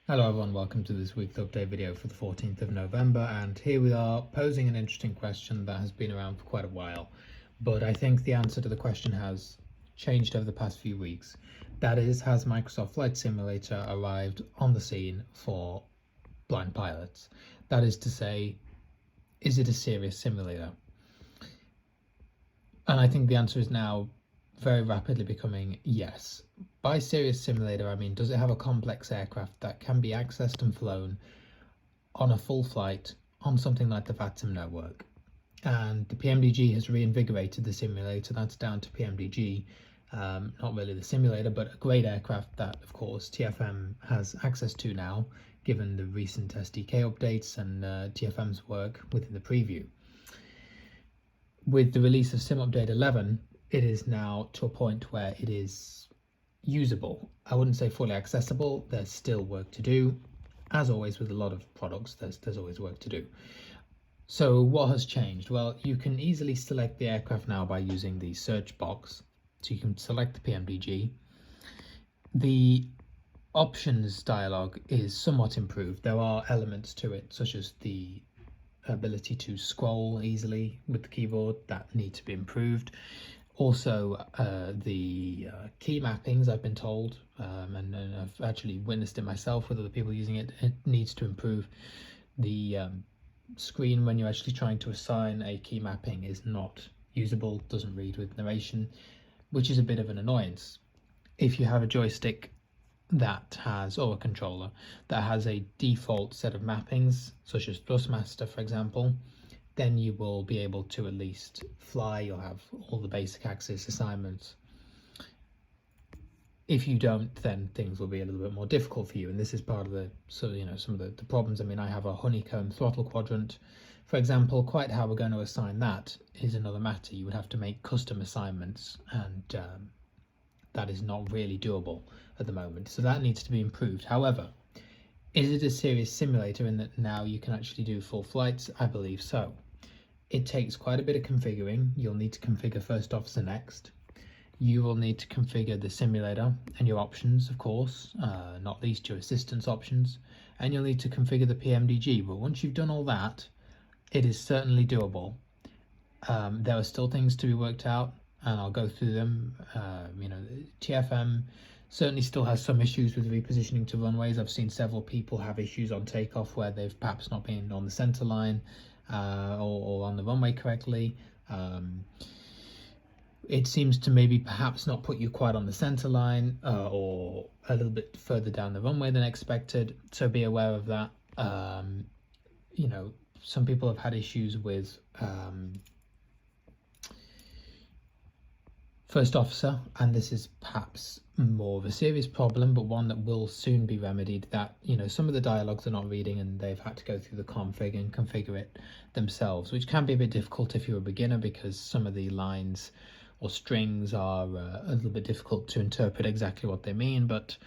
Hello everyone, welcome to this week's update video for the 14th of November, and here we are posing an interesting question that has been around for quite a while, but I think the answer to the question has changed over the past few weeks. That is, has Microsoft Flight Simulator arrived on the scene for blind pilots? That is to say, is it a serious simulator? And I think the answer is now very rapidly becoming yes. By serious simulator, I mean, does it have a complex aircraft that can be accessed and flown on a full flight on something like the VATSIM network? And the PMDG has reinvigorated the simulator. That's down to PMDG, not really the simulator, but a great aircraft that, of course, TFM has access to now, given the recent SDK updates and TFM's work within the preview. With the release of Sim Update 11, it is now to a point where it is usable. I wouldn't say fully accessible. There's still work to do. As always with a lot of products, there's always work to do. So what has changed? Well, you can easily select the aircraft now by using the search box. So you can select the PMDG. The options dialog is somewhat improved. There are elements to it, such as the ability to scroll easily with the keyboard, that need to be improved. Also, the key mappings, I've been told, and I've actually witnessed it myself with other people using it, it needs to improve. The screen when you're actually trying to assign a key mapping is not usable, doesn't read with narration, which is a bit of an annoyance. If you have a joystick that has, or a controller, that has a default set of mappings, such as Thrustmaster, for example, then you will be able to at least fly. You'll have all the basic axis assignments. If you don't, then things will be a little bit more difficult for you, and this is part of the some of the problems. I mean, I have a honeycomb throttle quadrant, for example. Quite how we're going to assign that is another matter. You would have to make custom assignments, and that is not really doable at the moment, so that needs to be improved. However, is it a serious simulator in that now you can actually do full flights? I believe so. It takes quite a bit of configuring. You'll need to configure First Officer Next. You will need to configure the simulator and your options, of course, not least your assistance options, and you'll need to configure the PMDG. But once you've done all that, it is certainly doable. There are still things to be worked out, and I'll go through them. TFM certainly still has some issues with repositioning to runways. I've seen several people have issues on takeoff where they've perhaps not been on the center line or on the runway correctly. It seems to maybe perhaps not put you quite on the center line or a little bit further down the runway than expected, so be aware of that. Some people have had issues with First Officer, and this is perhaps more of a serious problem, but one that will soon be remedied. That some of the dialogues are not reading, and they've had to go through the config and configure it themselves, which can be a bit difficult if you're a beginner, because some of the lines or strings are a little bit difficult to interpret exactly what they mean. But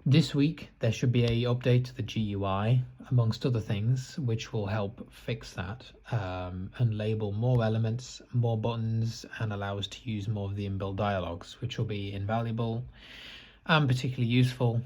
this week there should be a update to the GUI, amongst other things, which will help fix that and label more elements, more buttons, and allow us to use more of the inbuilt dialogues, which will be invaluable and particularly useful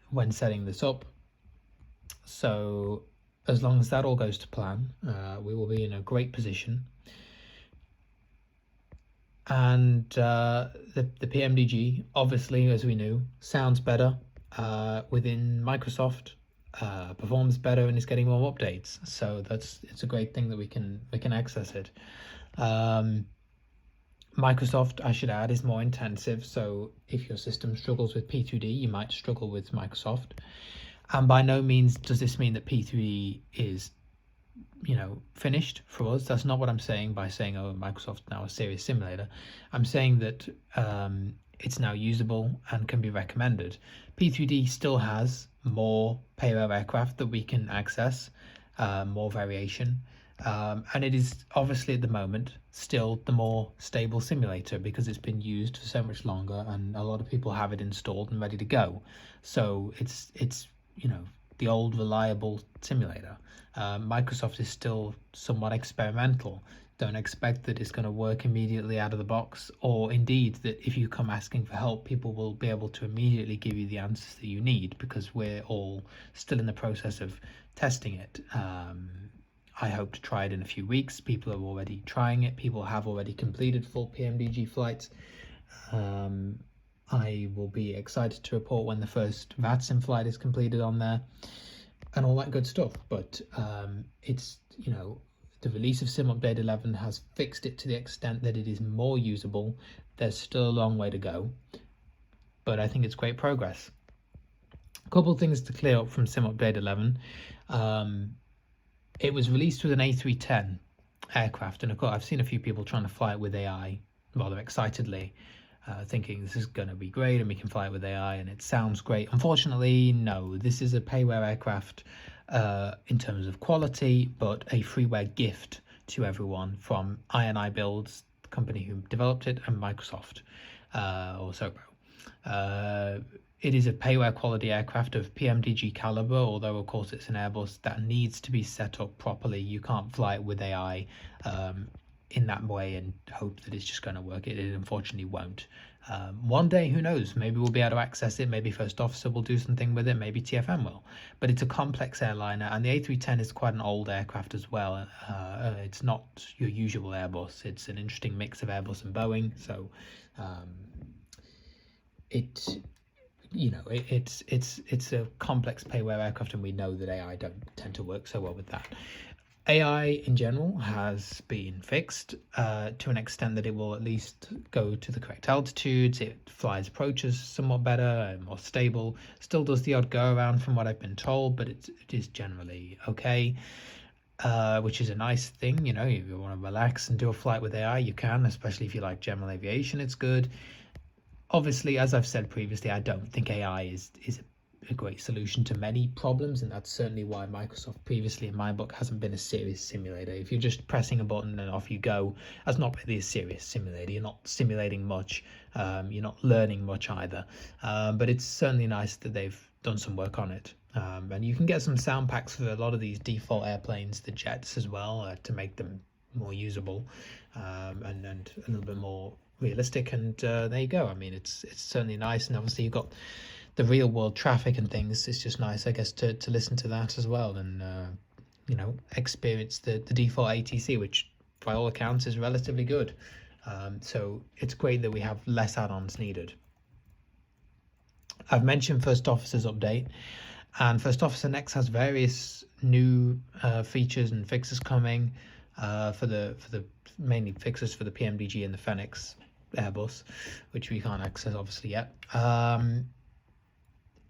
when setting this up. So as long as that all goes to plan, we will be in a great position. And the PMDG, obviously, as we knew, sounds better within Microsoft, performs better, and is getting more updates. So it's a great thing that we can access it. Microsoft, I should add, is more intensive. So if your system struggles with P3D, you might struggle with Microsoft. And by no means does this mean that P3D is finished for us. That's not what I'm saying by saying, oh, Microsoft now a serious simulator. I'm saying that it's now usable and can be recommended. P3D still has more payload aircraft that we can access, more variation, and it is obviously at the moment still the more stable simulator because it's been used for so much longer and a lot of people have it installed and ready to go. So it's the old reliable simulator. Microsoft is still somewhat experimental Don't expect that it's going to work immediately out of the box, or indeed that if you come asking for help, people will be able to immediately give you the answers that you need, because we're all still in the process of testing it. I hope to try it in a few weeks. People are already trying it. People have already completed full PMDG flights. I will be excited to report when the first VATSIM flight is completed on there and all that good stuff. But it's, you know, the release of Sim Update 11 has fixed it to the extent that it is more usable. There's still a long way to go, but I think it's great progress. A couple of things to clear up from Sim Update 11. It was released with an A310 aircraft, and of course I've seen a few people trying to fly it with AI rather excitedly, thinking this is going to be great and we can fly it with AI and it sounds great. Unfortunately, no, this is a payware aircraft in terms of quality, but a freeware gift to everyone from INI Builds, the company who developed it, and Microsoft, or Sobro. It is a payware quality aircraft of PMDG caliber, although of course it's an Airbus that needs to be set up properly. You can't fly it with AI in that way and hope that it's just going to work. It unfortunately won't. One day, who knows, maybe we'll be able to access it, maybe First Officer will do something with it, maybe TFM will. But it's a complex airliner, and the A310 is quite an old aircraft as well. It's not your usual Airbus. It's an interesting mix of Airbus and Boeing, so it's a complex payware aircraft, and we know that AI don't tend to work so well with that. AI in general has been fixed to an extent that it will at least go to the correct altitudes. It flies approaches somewhat better and more stable. Still does the odd go around from what I've been told, but it is generally okay, which is a nice thing. You know, if you want to relax and do a flight with AI, you can, especially if you like general aviation. It's good. Obviously, as I've said previously, I don't think AI is a great solution to many problems, and that's certainly why Microsoft previously in my book hasn't been a serious simulator. If you're just pressing a button and off you go, that's not really a serious simulator. You're not simulating much, you're not learning much either, but it's certainly nice that they've done some work on it. And you can get some sound packs for a lot of these default airplanes, the jets as well, to make them more usable and a little bit more realistic, and there you go. I mean, it's certainly nice, and obviously you've got the real world traffic and things. It's just nice, I guess, to listen to that as well, and you know, experience the default ATC, which by all accounts is relatively good. So it's great that we have less add-ons needed. I've mentioned First Officer's update, and First Officer Next has various new features and fixes coming for the mainly fixes for the PMDG and the Phoenix Airbus, which we can't access obviously yet.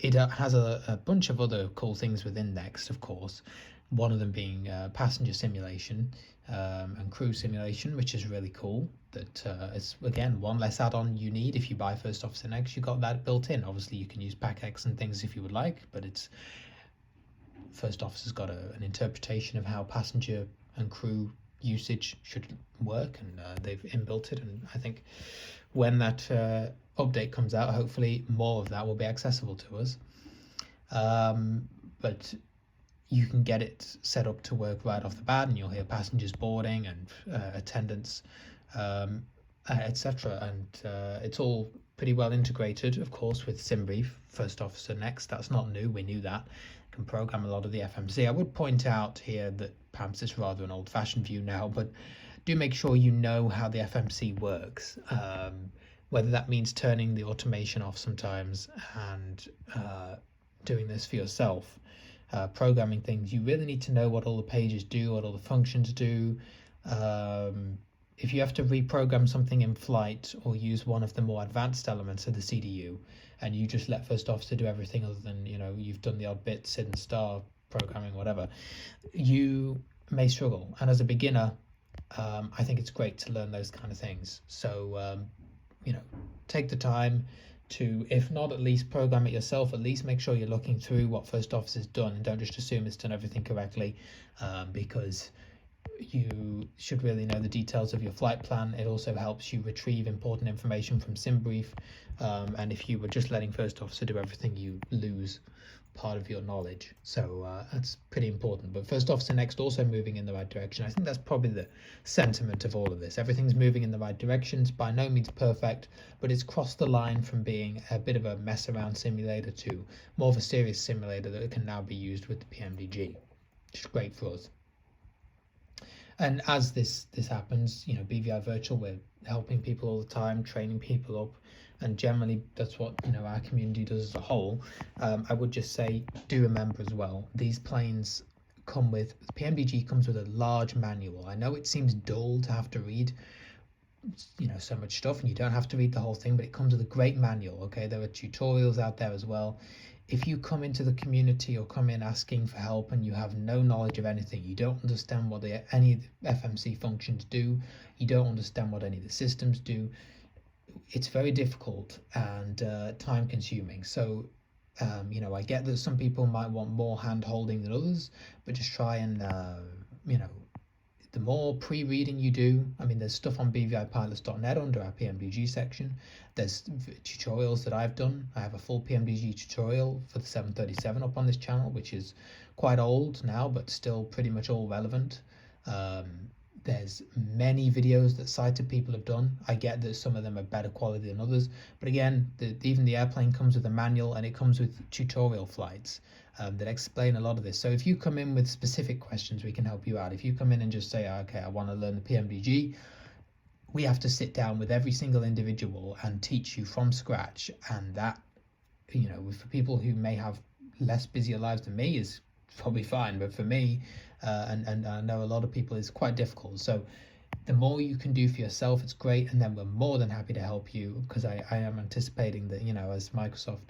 It has a bunch of other cool things within Next, of course, one of them being passenger simulation and crew simulation, which is really cool. That it's, again, one less add-on you need if you buy First Officer Next. You got that built in. Obviously you can use PackX and things if you would like, but it's First Officer's got an interpretation of how passenger and crew usage should work, and they've inbuilt it, and I think when that update comes out, hopefully more of that will be accessible to us. But you can get it set up to work right off the bat, and you'll hear passengers boarding and attendants, etc. And it's all pretty well integrated, of course, with SimBrief, First Officer Next. That's not new, we knew that. Can program a lot of the FMC. I would point out here that perhaps it's rather an old-fashioned view now, but do make sure you know how the FMC works, whether that means turning the automation off sometimes and doing this for yourself, programming things. You really need to know what all the pages do, what all the functions do. If you have to reprogram something in flight or use one of the more advanced elements of the CDU, and you just let First Officer do everything other than, you know, you've done the odd bit, SID and star programming, whatever, you may struggle. And as a beginner, I think it's great to learn those kind of things. So, you know, take the time to, if not at least program it yourself, at least make sure you're looking through what First Officer's done, and don't just assume it's done everything correctly, because you should really know the details of your flight plan. It also helps you retrieve important information from SimBrief, and if you were just letting first officer do everything, you lose part of your knowledge. So that's pretty important. But first officer next also moving in the right direction. I think that's probably the sentiment of all of this. Everything's moving in the right direction. It's by no means perfect, but it's crossed the line from being a bit of a mess around simulator to more of a serious simulator that can now be used with the PMDG, which is great for us. And as this happens, BVI Virtual, we're helping people all the time, training people up, and generally that's what our community does as a whole. I would just say, do remember as well, these planes come with, PMDG comes with a large manual. I know it seems dull to have to read so much stuff, and you don't have to read the whole thing, but it comes with a great manual. Okay, there are tutorials out there as well. If you come into the community or come in asking for help and you have no knowledge of anything, you don't understand what any of the FMC functions do, you don't understand what any of the systems do, it's very difficult and time consuming. So I get that some people might want more hand holding than others, but just try and the more pre-reading you do, there's stuff on bvipilots.net under our PMDG section. There's tutorials that I've done. I have a full PMDG tutorial for the 737 up on this channel, which is quite old now, but still pretty much all relevant. There's many videos that sighted people have done. I get that some of them are better quality than others, but again, even the airplane comes with a manual, and it comes with tutorial flights that explain a lot of this. So if you come in with specific questions, we can help you out. If you come in and just say, okay, I want to learn the PMDG, we have to sit down with every single individual and teach you from scratch. And that, for people who may have less busier lives than me, is probably fine. But for me, and I know a lot of people, is quite difficult. So the more you can do for yourself, it's great. And then we're more than happy to help you, because I am anticipating that, as Microsoft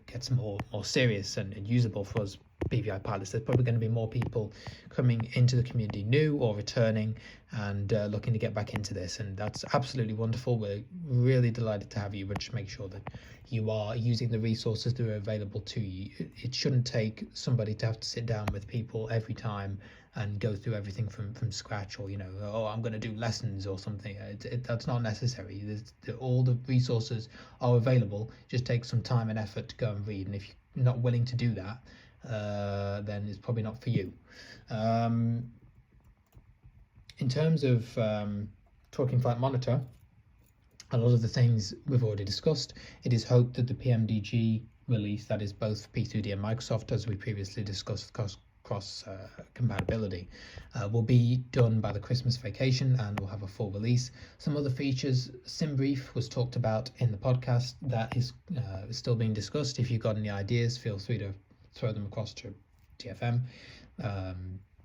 gets more serious and usable for us BVI pilots, there's probably going to be more people coming into the community, new or returning, and looking to get back into this, and that's absolutely wonderful. We're really delighted to have you, but just make sure that you are using the resources that are available to you. It shouldn't take somebody to have to sit down with people every time and go through everything from scratch, or I'm going to do lessons or something. That's not necessary. All the resources are available. Just take some time and effort to go and read, and if you're not willing to do that, then it's probably not for you. In terms of Talking Flight Monitor, a lot of the things we've already discussed. It is hoped that the PMDG release, that is both P3D and Microsoft, as we previously discussed, cross compatibility, will be done by the Christmas vacation, and we'll have a full release. Some other features, SimBrief was talked about in the podcast. That is still being discussed. If you've got any ideas, feel free to throw them across to TFM.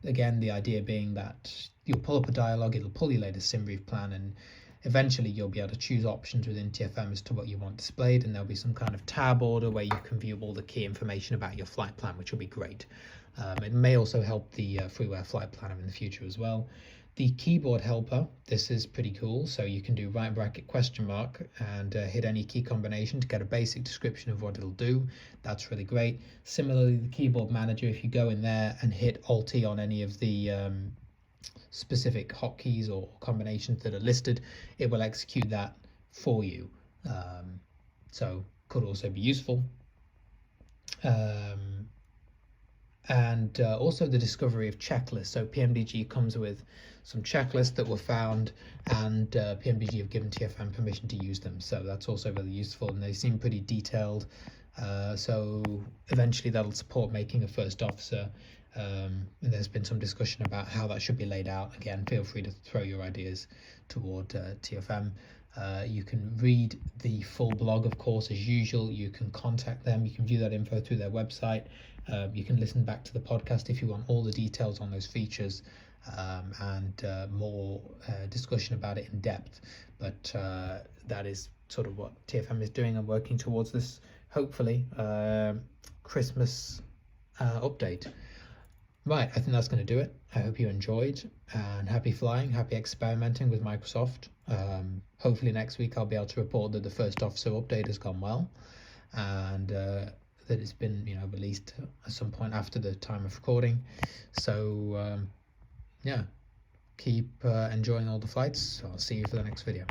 Again, the idea being that you'll pull up a dialogue, it'll pull your latest SimBrief plan, and eventually you'll be able to choose options within TFM as to what you want displayed, and there'll be some kind of tab order where you can view all the key information about your flight plan, which will be great. It may also help the freeware flight planner in the future as well. The keyboard helper, this is pretty cool. So you can do right bracket question mark and hit any key combination to get a basic description of what it'll do. That's really great. Similarly, the keyboard manager, if you go in there and hit Alt-E on any of the specific hotkeys or combinations that are listed, it will execute that for you. So could also be useful. And also the discovery of checklists. So PMDG comes with some checklists that were found, and PMDG have given TFM permission to use them. So that's also really useful, and they seem pretty detailed. So eventually that'll support making a first officer. And there's been some discussion about how that should be laid out. Again, feel free to throw your ideas toward TFM. You can read the full blog, of course, as usual. You can contact them. You can view that info through their website. You can listen back to the podcast if you want all the details on those features, and more discussion about it in depth. But that is sort of what TFM is doing and working towards this, hopefully, Christmas update. Right, I think that's going to do it. I hope you enjoyed, and happy flying, happy experimenting with Microsoft. Hopefully next week I'll be able to report that the first officer update has gone well, and that it's been, you know, released at some point after the time of recording. So yeah, keep enjoying all the flights. I'll see you for the next video.